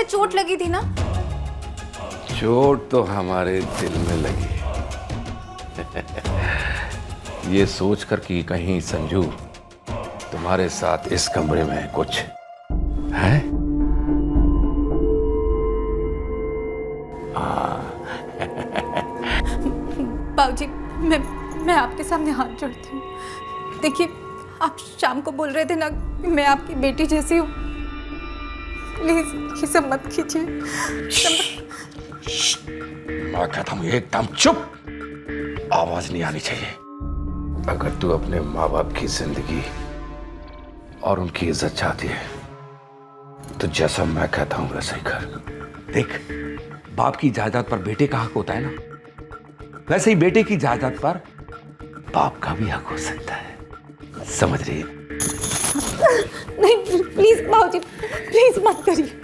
चोट लगी थी ना? चोट तो हमारे दिल में लगी ये सोचकर कि कहीं संजू तुम्हारे साथ इस कमरे में कुछ है। बाबूजी, मैं आपके सामने हाथ जोड़ती हूँ। देखिए, आप शाम को बोल रहे थे ना कि मैं आपकी बेटी जैसी हूँ। प्लीज ये सब मत कीजिए। मैं कहता हूँ एकदम चुप, आवाज नहीं आनी चाहिए। अगर तू अपने माँ बाप की जिंदगी और उनकी इज्जत चाहती है तो जैसा मैं कहता हूँ वैसा ही कर। देख, बाप की जायदाद पर बेटे का हक होता है ना, वैसे ही बेटे की जायदाद पर बाप का भी हक हो सकता है। समझ रही है? नहीं प्लीज बाबूजी, प्लीज मत करिए।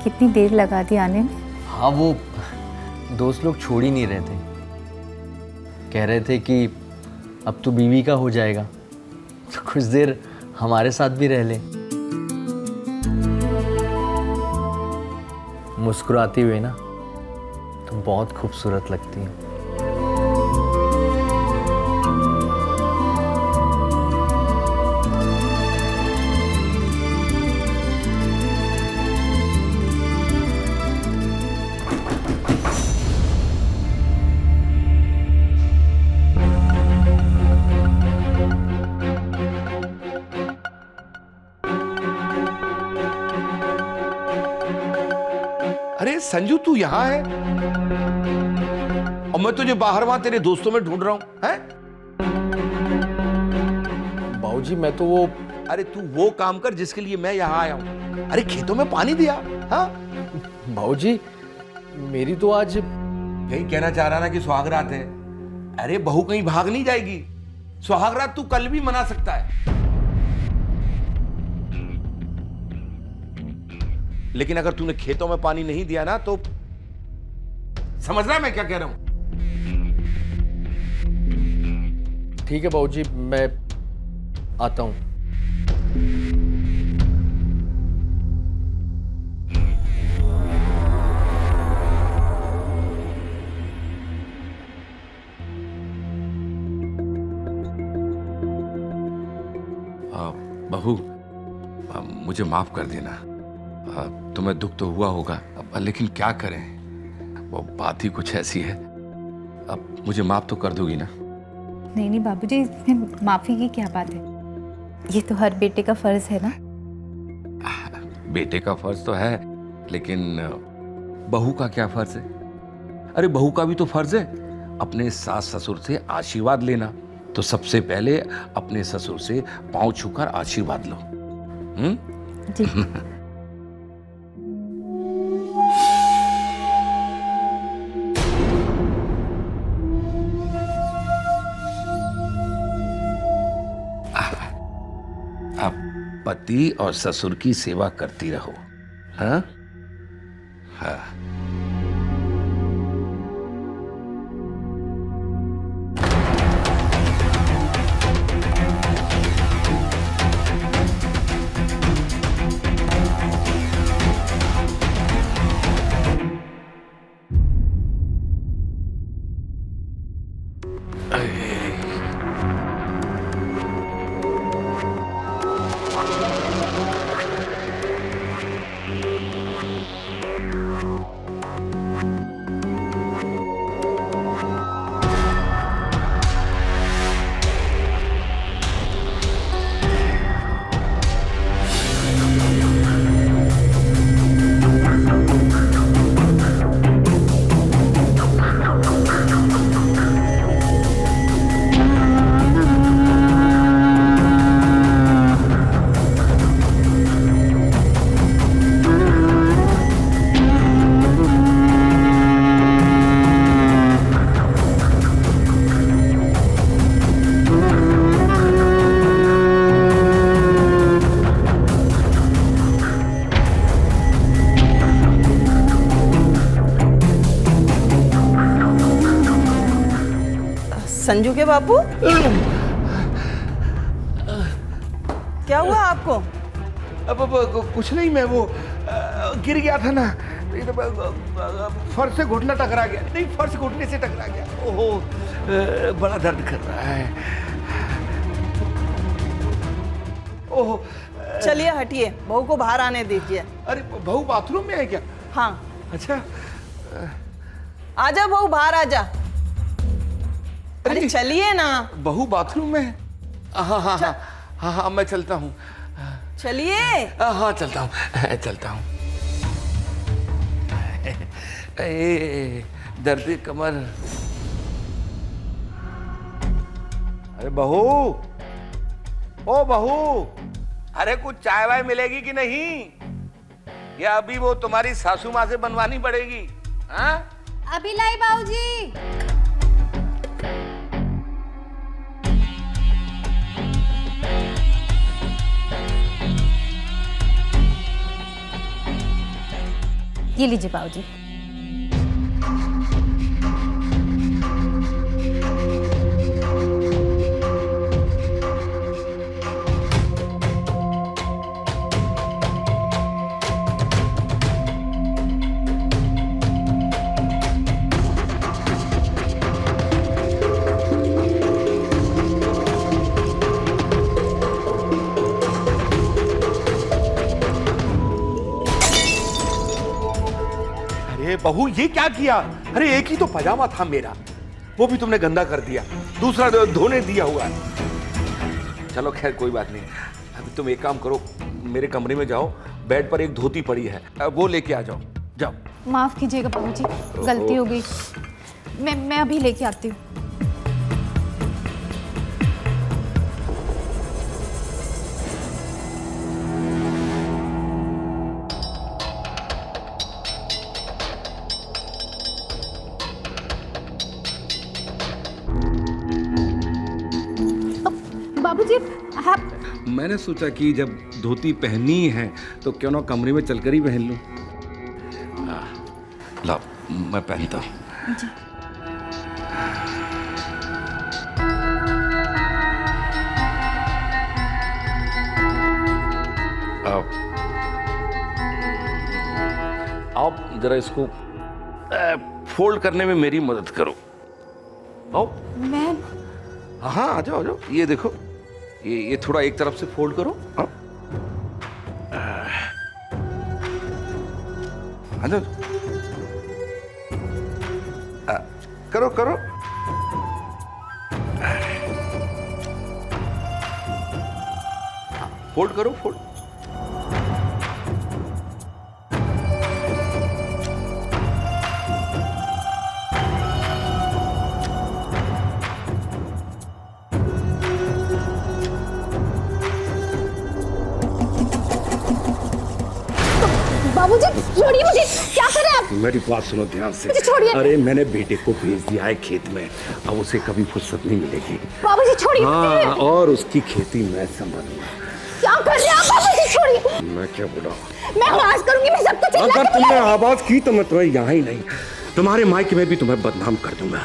कितनी देर लगा दी आने में? हाँ, वो दोस्त लोग छोड़ ही नहीं रहे थे। कह रहे थे कि अब तो बीवी का हो जाएगा तो कुछ देर हमारे साथ भी रह ले। मुस्कुराती हुई ना, तुम बहुत खूबसूरत लगती हो। अरे संजू, तू यहां है और मैं तुझे बाहर वहां तेरे दोस्तों में ढूंढ रहा हूं, हैं? बाबूजी, मैं तो वो अरे तू वो काम कर जिसके लिए मैं यहां आया हूं। अरे खेतों में पानी दिया। हाँ बाबूजी, मेरी तो आज यही कहना चाह रहा ना कि सुहागरात है। अरे बहू कहीं भाग नहीं जाएगी। सुहागरात तू कल भी मना सकता है, लेकिन अगर तूने खेतों में पानी नहीं दिया ना तो समझ रहा है मैं क्या कह रहा हूं? ठीक है बाबूजी, मैं आता हूं। बहू, मुझे माफ कर देना। तुम्हें दुख तो हुआ होगा, लेकिन क्या करें, वो बात ही कुछ ऐसी है। अब मुझे माफ तो कर दोगी ना? नहीं बाबूजी, इसमें माफी की क्या बात है? ये तो हर बेटे का फर्ज है ना। बेटे का फर्ज तो है, लेकिन बहू का क्या फर्ज है? अरे बहू का भी तो फर्ज है अपने सास ससुर से आशीर्वाद लेना। तो सबसे पहले अपने ससुर से पांव छूकर आशीर्वाद लो। जी। पति और ससुर की सेवा करती रहो। हाँ हाँ। संजू के बापू, क्या हुआ आपको? अब कुछ नहीं, मैं वो गिर गया था ना, फर्श से घुटना टकरा गया। नहीं, फर्श घुटने से टकरा गया। ओहो, बड़ा दर्द कर रहा है। ओहो। चलिए हटिए, बहू को बाहर आने दीजिए। अरे बहू बाथरूम में है क्या? हाँ। अच्छा। आजा बहू, बाहर आजा। अरे चलिए ना। बहू बाथरूम में है? हाँ हाँ हाँ हाँ हाँ, मैं चलता हूँ। चलिए। हाँ चलता हूँ, चलता हूँ। दर्द कमर। अरे बहू, ओ बहू, अरे कुछ चाय वाय मिलेगी कि नहीं, या अभी वो तुम्हारी सासू माँ से बनवानी पड़ेगी? हाँ, अभी लाई बाबूजी। ये लीजिए बाबूजी। अरे बहू, ये क्या किया? अरे एक ही तो पजामा था मेरा, वो भी तुमने गंदा कर दिया, दूसरा धोने दिया हुआ है। चलो खैर कोई बात नहीं, अभी तुम एक काम करो, मेरे कमरे में जाओ, बेड पर एक धोती पड़ी है, वो लेके आ जाओ। जाओ। माफ कीजिएगा बाबूजी, गलती हो गई। मैं अभी लेके आती हूँ। बाबूजी, आप मैंने सोचा कि जब धोती पहनी है तो क्यों ना कमरे में चलकर ही पहन लूं। ला, मैं पहनता हूँ। आप जरा इसको फोल्ड करने में मेरी मदद करो। आओ। मैं हाँ आ जाओ, आ जाओ। ये देखो, ये थोड़ा एक तरफ से फोल्ड करो। हाँ। आ जाओ। करो करो। फोल्ड करो, फोल्ड। बाबूजी छोड़िए मुझे, क्या कर रहे हैं आप? मेरी बात सुनो ध्यान से। मुझे छोड़िए। अरे मैंने बेटे को भेज दिया है खेत में, अब उसे कभी फुर्सत नहीं मिलेगी। बाबूजी छोड़िए। हाँ, और उसकी खेती मैं संभालूंगा। क्या कर रहे हैं आप? बाबूजी छोड़िए। मैं क्या बोला? मैं आवाज करूंगी, मैं सबको चिल्ला अगर के तुमने बुलाऊंगी। आवाज की तो मैं तुम्हें यहाँ ही नहीं, तुम्हारे मायके में भी तुम्हें बदनाम कर दूंगा।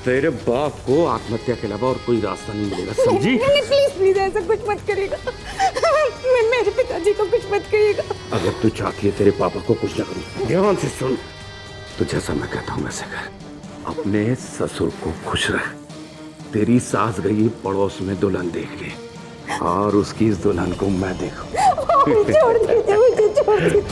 तेरे बाप को आत्महत्या के अलावा और कोई रास्ता नहीं मिलेगा, समझी? नहीं प्लीज प्लीज ऐसा कुछ मत करिएगा। मेरे पिताजी को कुछ मत करिएगा। अगर तू चाहती है तेरे पापा को कुछ न करूं, ध्यान से सुन। तो जैसा मैं कहता हूं वैसे कर। अपने ससुर को खुश रख। तेरी सास गई पड़ोस में दुल्हन देख ले, और उसकी इस दुल्हन को मैं देखूं। छोड़ दीजिए मुझे, छोड़ दीजिए।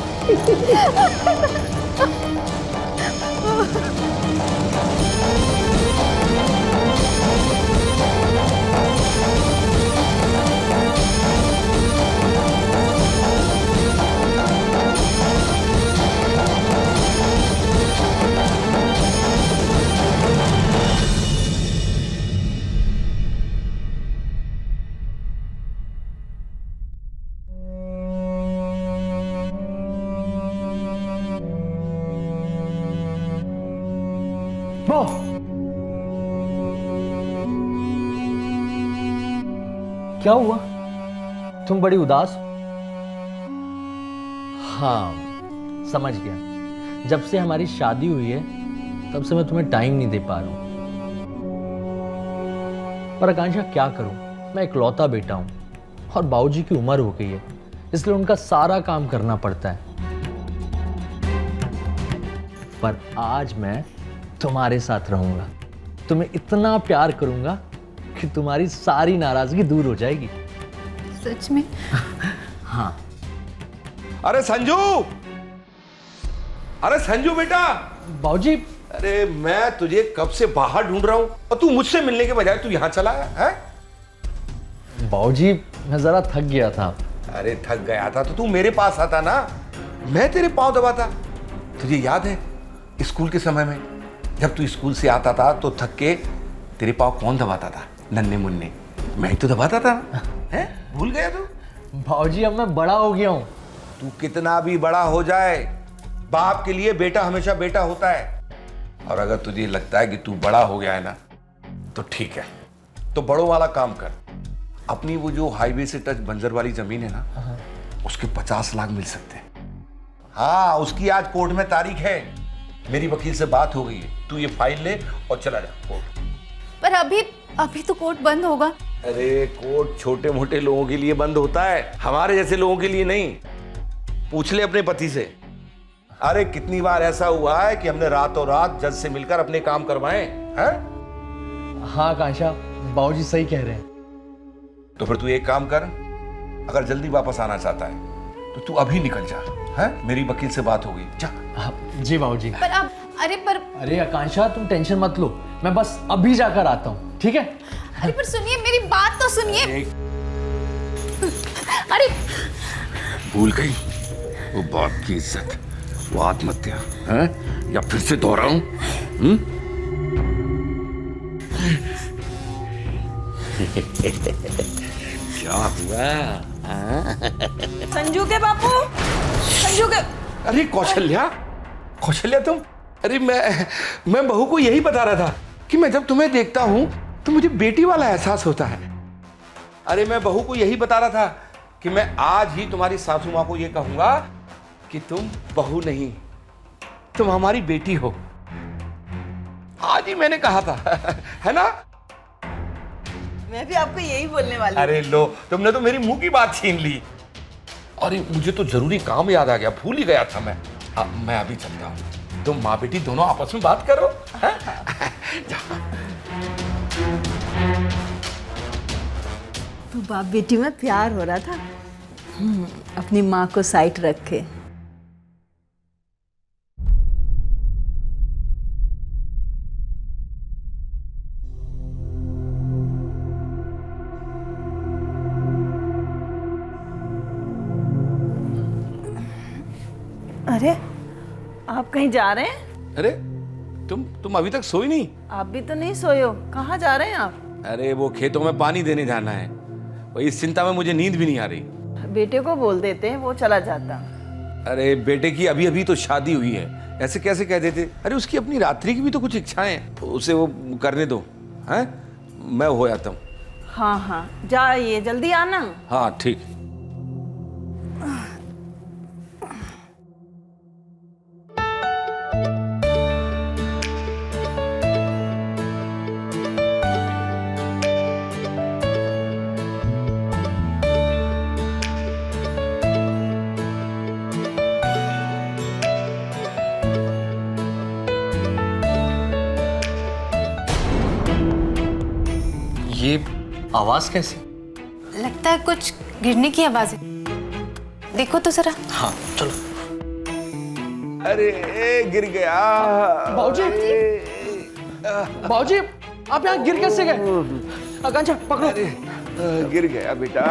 क्या हुआ? तुम बड़ी उदास हो? हाँ, समझ गया। जब से हमारी शादी हुई है तब से मैं तुम्हें टाइम नहीं दे पा रहा हूं। पर आकांक्षा क्या करूं, मैं इकलौता बेटा हूं और बाबूजी की उम्र हो गई है, इसलिए उनका सारा काम करना पड़ता है। पर आज मैं तुम्हारे साथ रहूंगा, तुम्हें इतना प्यार करूंगा कि तुम्हारी सारी नाराजगी दूर हो जाएगी। सच में? हाँ। अरे संजू, अरे संजू बेटा। बाबूजी, अरे मैं तुझे कब से बाहर ढूंढ रहा हूं और तू मुझसे मिलने के बजाय तू यहां चला आया है? बाबूजी मैं जरा थक गया था। अरे थक गया था तो तू मेरे पास आता ना, मैं तेरे पांव दबाता। तुझे याद है स्कूल के समय में जब तू स्कूल से आता था तो थक के तेरे पांव कौन दबाता था? नन्हे मुन्ने, मैं ही तो दबाता था ना। है? भूल गया तू? बाबूजी अब मैं बड़ा हो गया हूं। तू कितना भी बड़ा हो जाए, बाप के लिए बेटा हमेशा बेटा होता है। और अगर तुझे लगता है कि तू बड़ा हो गया है ना, तो ठीक है, तो बड़ों वाला काम कर। अपनी वो जो हाईवे से टच बंजर वाली जमीन है ना, उसके 50 लाख मिल सकते हैं। हाँ, उसकी आज कोर्ट में तारीख है, मेरी वकील से बात हो गई है। तू ये फाइल ले और चला जा कोर्ट। पर अभी तो कोर्ट बंद होगा। अरे कोर्ट छोटे मोटे लोगों के लिए बंद होता है, हमारे जैसे लोगों के लिए नहीं। पूछ ले अपने पति से। अरे कितनी बार ऐसा हुआ है कि हमने रातों रात जज से मिलकर अपने काम करवाए हैं? हाँ आकांक्षा, बाबूजी सही कह रहे हैं। तो फिर तू एक काम कर, अगर जल्दी वापस आना चाहता है तो तू अभी निकल जा। है? मेरी वकील से बात हो गई, जा। जी बाबूजी। पर अब अरे आकांक्षा तुम टेंशन मत लो, मैं बस अभी जाकर आता हूँ, ठीक है? अरे पर सुनिए, मेरी बात तो सुनिए। अरे भूल गई वो बाप की इज्जत, वो आत्महत्या है या फिर से दोहराऊं? क्या हुआ? संजू के बापू, संजू के। अरे कौशल्या, कौशल्या तुम। अरे मैं बहू को यही बता रहा था कि मैं जब तुम्हें देखता हूं तो मुझे बेटी वाला एहसास होता है। अरे मैं बहू को यही बता रहा था कि मैं आज ही तुम्हारी सासू मां को यह कहूंगा कि तुम बहू नहीं, तुम हमारी बेटी हो। आज ही मैंने कहा था, है ना? मैं भी आपको यही बोलने वाली। अरे लो, तुमने तो मेरी मुंह की बात छीन ली। अरे मुझे तो जरूरी काम याद आ गया, भूल ही गया था मैं। मैं अभी चलता हूँ, तुम माँ बेटी दोनों आपस में बात करो। तो बाप बेटी में प्यार हो रहा था। अपनी माँ को साइड रखे। अरे आप कहीं जा रहे हैं? अरे तुम अभी तक सोई नहीं? आप भी तो नहीं सोए हो, कहाँ जा रहे हैं आप? अरे वो खेतों में पानी देने जाना है, वही इस चिंता में मुझे नींद भी नहीं आ रही। बेटे को बोल देते हैं, वो चला जाता। अरे बेटे की अभी अभी तो शादी हुई है, ऐसे कैसे कह देते? अरे उसकी अपनी रात्रि की भी तो कुछ इच्छाएं हैं, उसे वो करने दो। हैं? मैं हो आता हूँ। हाँ हाँ जाइए, जल्दी आना। हाँ ठीक। ये आवाज कैसे? लगता है कुछ गिरने की आवाज है, देखो तो जरा। हाँ चलो। अरे गिर गया। बाबूजी, बाबूजी आप यहाँ गिर कैसे गए? आकांक्षा पकड़ो। गिर गया बेटा।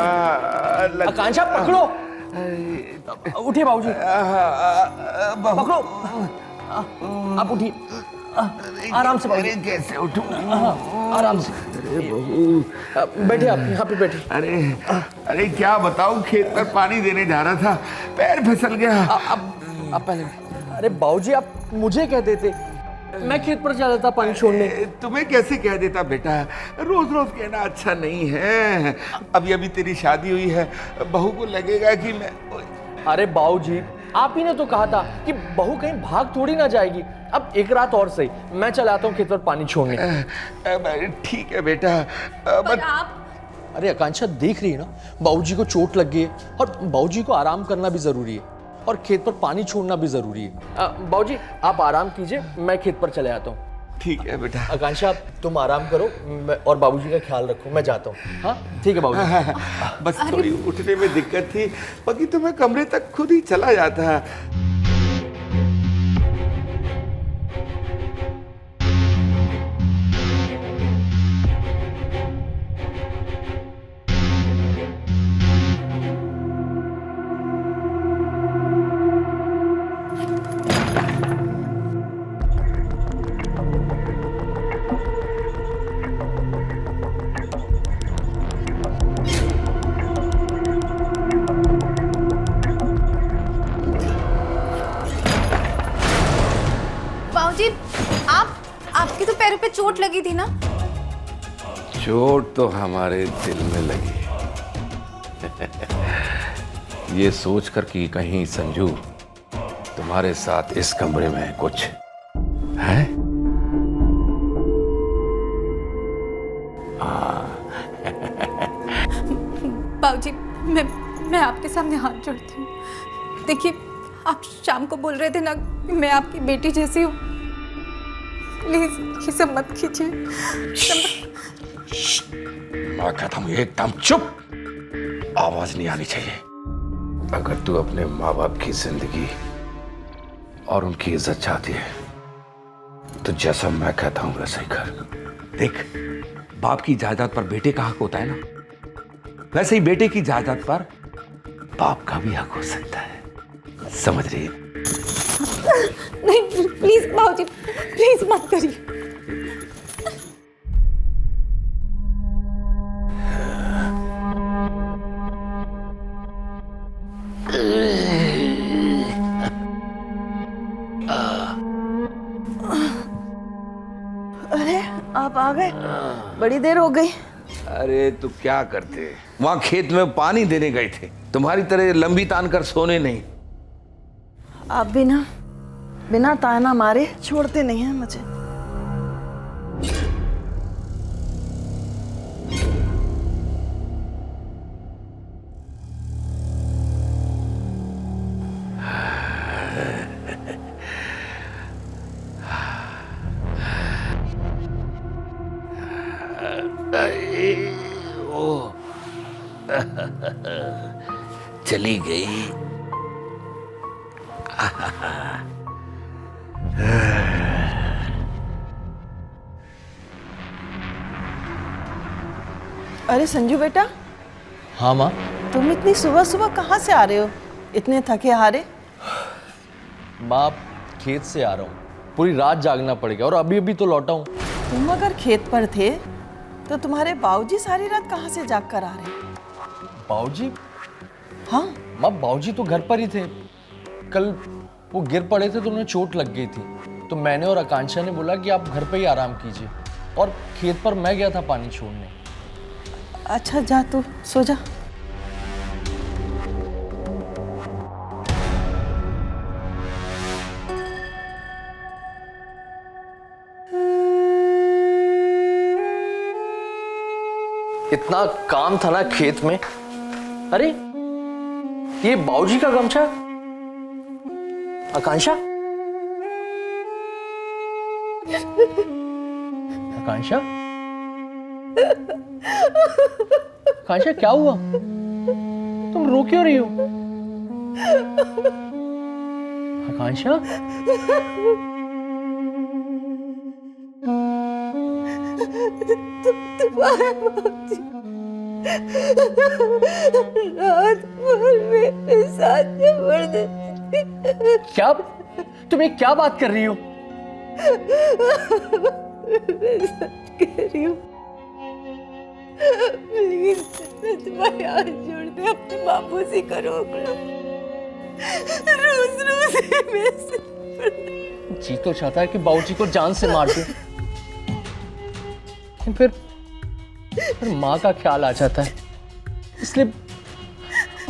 आकांक्षा पकड़ो। उठिए बाबूजी, पकड़ो। आप उठिए, आराम से बाबूजी। कैसे उठूं? आराम से। बैठिए, आप यहाँ पे बैठिए। अरे क्या बताऊं, खेत पर पानी देने जा रहा था, पैर फिसल गया। आप पहले। अरे बाबूजी आप मुझे कह देते, मैं खेत पर जा रहा था पानी छोड़ने। तुम्हें कैसे कह देता बेटा, रोज रोज कहना अच्छा नहीं है। अभी अभी तेरी शादी हुई है, बहू को लगेगा कि मैं। अरे बाबूजी आप ही ने तो कहा था कि बहू कहीं भाग थोड़ी ना जाएगी। अब एक रात और सही, मैं चला आता हूँ खेत पर पानी छोड़ने। ठीक है बेटा, पर आप अरे आकांक्षा देख रही है ना, बाबूजी को चोट लग गई है और बाबूजी को आराम करना भी जरूरी है और खेत पर पानी छोड़ना भी जरूरी है। बाबूजी आप आराम कीजिए, मैं खेत पर चले आता हूँ। ठीक है बेटा। आकांक्षा तुम आराम करो और बाबूजी का ख्याल रखो, मैं जाता हूँ। हाँ ठीक है बाबूजी। बस थोड़ी उठने में दिक्कत थी, बाकी तो मैं कमरे तक खुद ही चला जाता। बाबूजी, आपके तो पैरों पे चोट लगी थी ना? चोट तो हमारे दिल में लगी ये सोच कर कि कहीं संजू तुम्हारे साथ इस कमरे में कुछ है। बाबूजी, मैं आपके सामने हाथ जोड़ती हूँ। देखिए, आप शाम को बोल रहे थे ना कि मैं आपकी बेटी जैसी हूँ। प्लीज ये सब मत कीजिए। मैं कहता हूँ एकदम चुप, आवाज नहीं आनी चाहिए। अगर तू अपने माँ बाप की जिंदगी और उनकी इज्जत चाहती है तो जैसा मैं कहता हूँ वैसा ही कर। देख, बाप की जायदाद पर बेटे का हक होता है ना, वैसे ही बेटे की जायदाद पर बाप का भी हक हो सकता है। समझ रही है? नहीं प्लीज बाबूजी, प्लीज मत करिए। अरे आप आ गए, बड़ी देर हो गई। अरे तो क्या करते, वहां खेत में पानी देने गए थे, तुम्हारी तरह लंबी तान कर सोने नहीं। आप बिना ताना मारे छोड़ते नहीं हैं मुझे। चली गई। अरे संजू बेटा, हाँ माँ। तुम इतनी सुबह सुबह कहाँ से आ रहे हो, इतने थके हारे? माँ खेत से आ रहा हूँ, पूरी रात जागना पड़ेगा और अभी अभी तो लौटा हूँ। तुम अगर खेत पर थे तो तुम्हारे बाबूजी सारी रात कहाँ से जाग कर आ रहे? बाबूजी? हाँ माँ बाबूजी तो घर पर ही थे। कल वो गिर पड़े थे तो उन्हें चोट लग गई थी, तो मैंने और आकांक्षा ने बोला कि आप घर पे ही आराम कीजिए और खेत पर मैं गया था पानी छोड़ने। अच्छा जा तू सो जा। इतना काम था ना खेत में। अरे ये बाबूजी का गमछा। आकांक्षा, आकांक्षा, आकांक्षा क्या हुआ? तुम रो क्यों रही हो? आकांक्षा, रात भर मेरे साथ क्या तुम ये क्या बात कर रही हो? मैं सच कह रही हूँ। प्लीज मैं तुम्हारे हाथ जोड़ते अपने बापू से करो। रोज रोज जी तो चाहता है कि बाबूजी को जान से मार दूं, लेकिन फिर माँ का ख्याल आ जाता है, इसलिए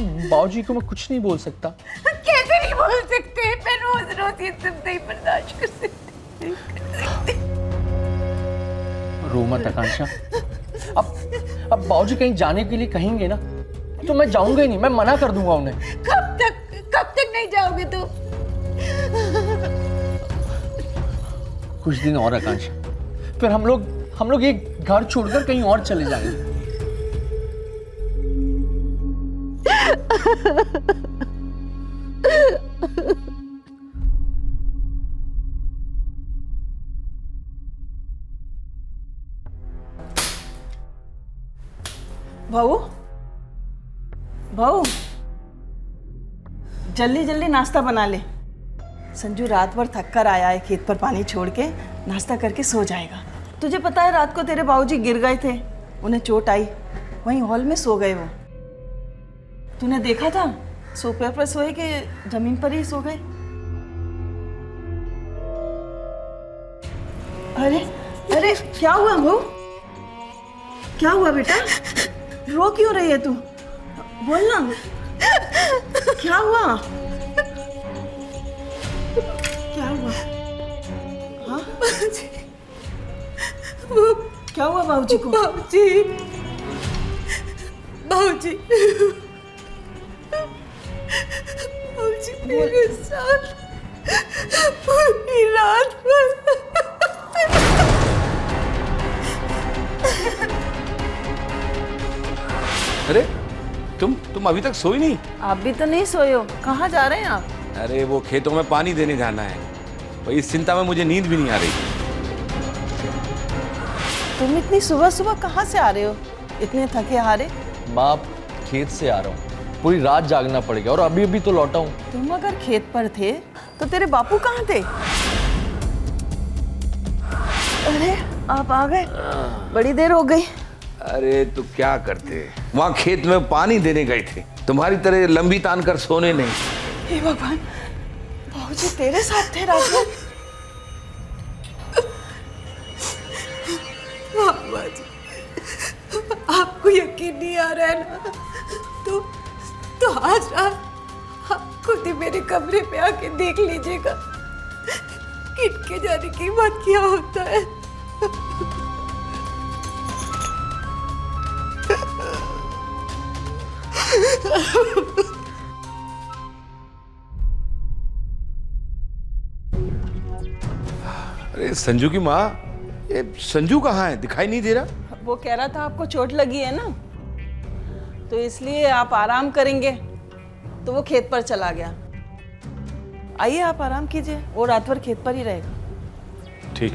बाबूजी को मैं कुछ नहीं बोल सकता। कैसे नहीं बोल सकते? मैं रोज रोज ये सब नहीं बर्दाश्त कर सकती। रो मत आकांक्षा। अब बाबूजी कहीं जाने के लिए कहेंगे ना तो मैं जाऊंगा ही नहीं, मैं मना कर दूंगा उन्हें। कब तक नहीं जाओगे तुम? कुछ दिन और आकांक्षा, फिर हम लोग ये घर छोड़कर कहीं और चले जाएंगे। बहू, बहू, जल्दी जल्दी नाश्ता बना ले। संजू रात भर थक कर आया है, खेत पर पानी छोड़ के नाश्ता करके सो जाएगा। तुझे पता है रात को तेरे बाबूजी गिर गए थे, उन्हें चोट आई, वहीं हॉल में सो गए वो। तूने देखा था सोफे पर सोए कि जमीन पर ही सो गए? अरे अरे क्या हुआ बहू? क्या हुआ बेटा? रो क्यों रही है तू? बोल ना, क्या हुआ? क्या हुआ? हाँ? क्या हुआ बाबूजी को? बाबूजी मेरे साथ पूरी रात भर। अरे तुम अभी तक सोई नहीं? आप भी तो नहीं सोए हो, कहाँ जा रहे हैं आप? अरे वो खेतों में पानी देने जाना है, तो इस चिंता में मुझे नींद भी नहीं आ रही। तुम इतनी सुबह सुबह कहाँ से आ रहे हो, इतने थके हारे? बाप, खेत से आ रहा हूँ, पूरी रात जागना पड़ेगा और अभी अभी तो लौटा हूँ। तुम अगर खेत पर थे तो तेरे बापू कहाँ थे? अरे आप आ गए, बड़ी देर हो गई। अरे तो क्या करते, वहां खेत में पानी देने गए थे, तुम्हारी तरह लंबी तान कर सोने नहीं। हे भगवान, बाबूजी तेरे साथ थे रात में? आपको यकीन नहीं आ रहा है ना, तो आज रात आप खुद ही मेरे कमरे पे आके देख लीजिएगा किनके जाने की बात क्या होता है। अरे संजू की माँ, ये संजू कहाँ है? दिखाई नहीं दे रहा। वो कह रहा था आपको चोट लगी है ना, तो इसलिए आप आराम करेंगे, तो वो खेत पर चला गया। आइए आप आराम कीजिए, वो रात भर खेत पर ही रहेगा। ठीक।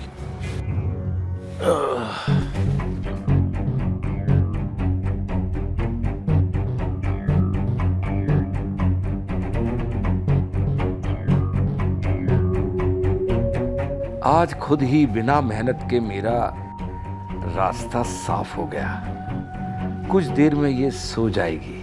आज खुद ही बिना मेहनत के मेरा रास्ता साफ हो गया। कुछ देर में ये सो जाएगी।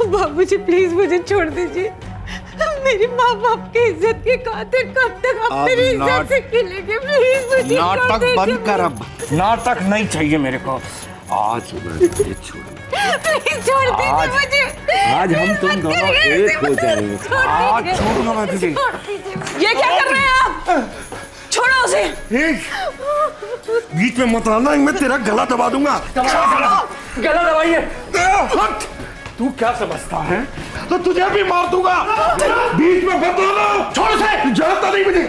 बाबूजी प्लीज मुझे छोड़ दीजिए। मेरी माँ बाप की इज्जत की खातिर कब तक आप मेरी इज्जत से खेलेंगे? प्लीज मुझे छोड़ नाटक दीजिए। बंद कर, अब नाटक नहीं चाहिए मेरे को। आज मैं तुझे छोड़ूंगा। प्लीज छोड़ दीजिए मुझे। आज हम तुम दोनों एक हो जाएंगे। आज छोड़ूंगा मैं तुझे। ये क्या कर रहे हैं आप? छोड़ो उसे। बीच में मत आना, मैं तेरा गला दबा दूंगा। गला दबाइए। हट! तू क्या समझता है? तो तुझे भी मार दूंगा। बीच में मत आना। छोड़ उसे। जानता नहीं मुझे।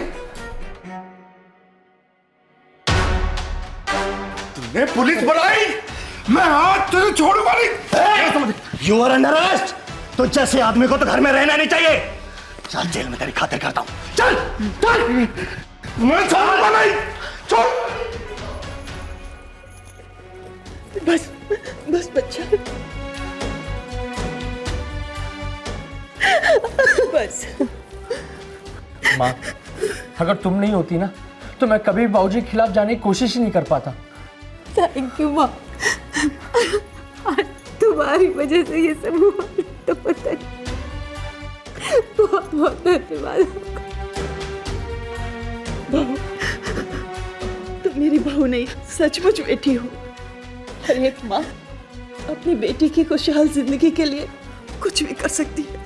तुमने पुलिस बुलाई, मैं आज तुझे छोड़ूंगा नहीं। You are under arrest. तो जैसे आदमी को तो घर में रहना नहीं चाहिए। चल जेल में तेरी खातिर करता हूं। चल चल। मैं छोड़ूंगा नहीं। छोड़। बस बस बच्चा, बस। माँ, अगर तुम नहीं होती ना तो मैं कभी बाबूजी के खिलाफ जाने की कोशिश ही नहीं कर पाता। थैंक यू माँ। तुम्हारी वजह से ये सब हुआ तो पता नहीं। बहुत बहुत धन्यवाद आपका। बहू, तुम मेरी बहू नहीं, सचमुच बेटी हो। हर एक माँ अपनी बेटी की खुशहाल जिंदगी के लिए कुछ भी कर सकती है।